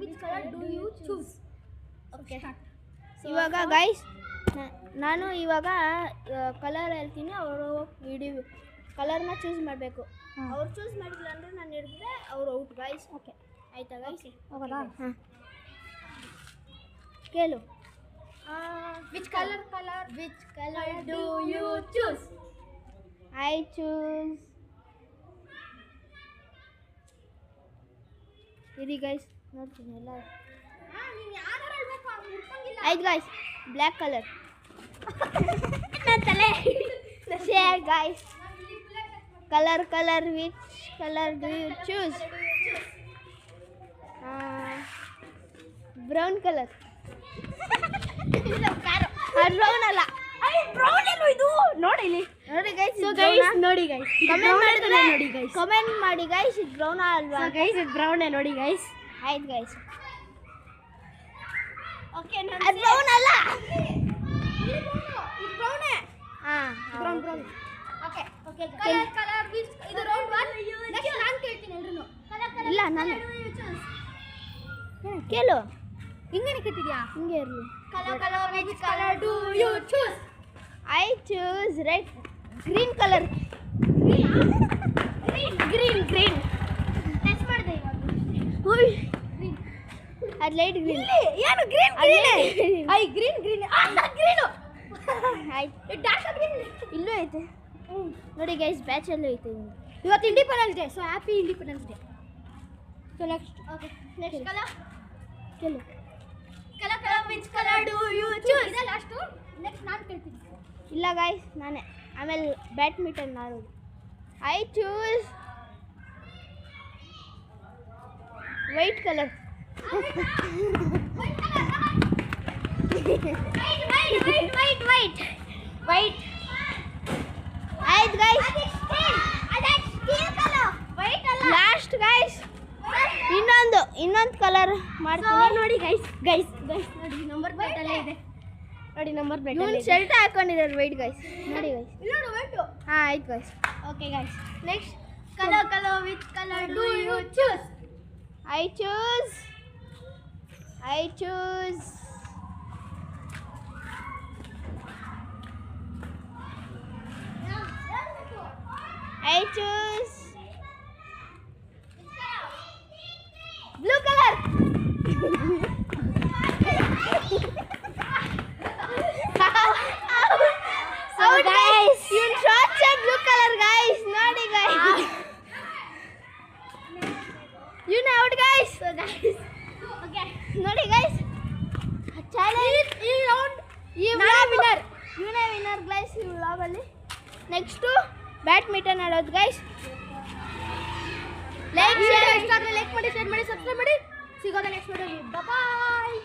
which color do you choose? Okay. ಇವಾಗ guys ನಾನು ಇವಾಗ ಕಲರ್ ಹೇಳ್ತೀನಿ, ಅವರು ಇಡೀ ಕಲರ್ನ ಚೂಸ್ ಮಾಡಬೇಕು. ಅವ್ರು ಚೂಸ್ ಮಾಡಿಲ್ಲ ಅಂದರೆ ನಾನು ಹಿಡಿದ್ರೆ ಅವ್ರು ಔಟ್ ಗೈಸ್. ಓಕೆ ಆಯ್ತಾ ಗೈಸ್? ಹೋಗೋದಾ? ಹಾಂ ಕೇಳು. Which color do you choose? I choose ಇರಿ ಗೈಸ್ ನೋಡ್ತೀನಿ ಎಲ್ಲ. ಆಯ್ತು ಗೈಸ್, ಬ್ಲ್ಯಾಕ್ ಕಲರ್. ನನ್ನ ತಲೆ ಶೇರ್ guys. Colour which colour do you choose? Brown colour. Brown ಅಲ್ಲ, ಬ್ರೌನ್ ಏನು ಇದು? ನೋಡಿ ಗೈಸ್, ನೋಡಿ ಗೈಸ್, ಕಮೆಂಟ್ ಮಾಡಿ ಗೈಸ್, ಇದು ಬ್ರೌನ್ ಅಲ್ವಾ ಗೈಸ್? ಇದು ಬ್ರೌನ್ ನೋಡಿ ಗೈಸ್. ಆಯ್ತು ಗೈಸ್. ಓಕೆ, ಅದು ಬ್ರೌನ್ ಅಲ್ಲ. ಬ್ರೌನ್ ಓಕೆ ಕಲರ್ ವಿಚ್ ಇದು ರೌಂಡ್ 1. ನೆಕ್ಸ್ಟ್ ನಾನು ಕೇಳ್ತೀನಿ ಎಲ್ರೂ. ಇಲ್ಲ ನಾನು ಕೇಳು. ಹಿಂಗೇನೆ ಕೇಳ್ತಿದ್ಯಾ? ಹಿಂಗೆ ಇರಲಿ. Colour which colour do you choose? I choose red green colour. Green touch ಮಾಡಿದೆ ಇವಾಗ. ಅದು ಲೈಟ್ ಗ್ರೀನ್. ಏನು ಗ್ರೀನ್? ಐ ಗ್ರೀನ್ ಗ್ರೀನು ಆಯ್ತು. ಡಾರ್ಕ್ ಗ್ರೀನ್ ಇಲ್ಲೂ ಐತೆ ನೋಡಿ ಗೈಸ್, ಬ್ಯಾಚಲ್ಲೂ ಐತೆ. ಇವತ್ತು independence day, so happy independence day. So next next ಕೇಳು. Colour which colour do you choose? ಇದೆ ಲಾಸ್ಟು. ನೆಕ್ಸ್ಟ್ ನಾನು ಕೇಳ್ತೀನಿ. ಇಲ್ಲ ಗೈಸ್, ನಾನೇ ಆಮೇಲೆ ಬ್ಯಾಡ್ಮಿಂಟನ್ ಆಡೋದು. I choose white colour. White ಆಯ್ತು ಗೈಸ್. ಲಾಸ್ಟ್ ಗೈಸ್, ಇನ್ನೊಂದು ಕಲರ್ ಮಾಡ್ತೀನಿ. ನೋಡಿ ಗೈಸ್ ನೋಡಿ ನಂಬರ್ ಪ್ಲೇಟ್ ಅಲ್ಲೇ ಇದೆ. ನೋಡಿ ನಂಬರ್ ಪ್ಲೇಟ್ ಇವನು ಶರ್ಟ್ ಹಾಕೊಂಡಿದ್ದಾರೆ ವೈಟ್ ಗೈಸ್. ನೋಡಿ ಗೈಸ್. ಇಲ್ಲ ವೈಟ್. ಹಾಂ ಆಯ್ತು guys. Okay guys, next colour which colour do you choose? I choose I choose blue color. So guys, you shot blue color guys. Naughty guys. You know out guys. So guys, okay. ನೋಡಿ guys, challenge ಈ round winner. ಇವನೇ winner guys ಈ ವ್ಲಾಗಲ್ಲಿ. Next badminton ಆಡೋದು guys. Like ಮಾಡಿ, share ಮಾಡಿ, subscribe ಮಾಡಿ. ಸಿಗೋದ next ವಿಡಿಯೋಲಿ. ಬಾಯ್.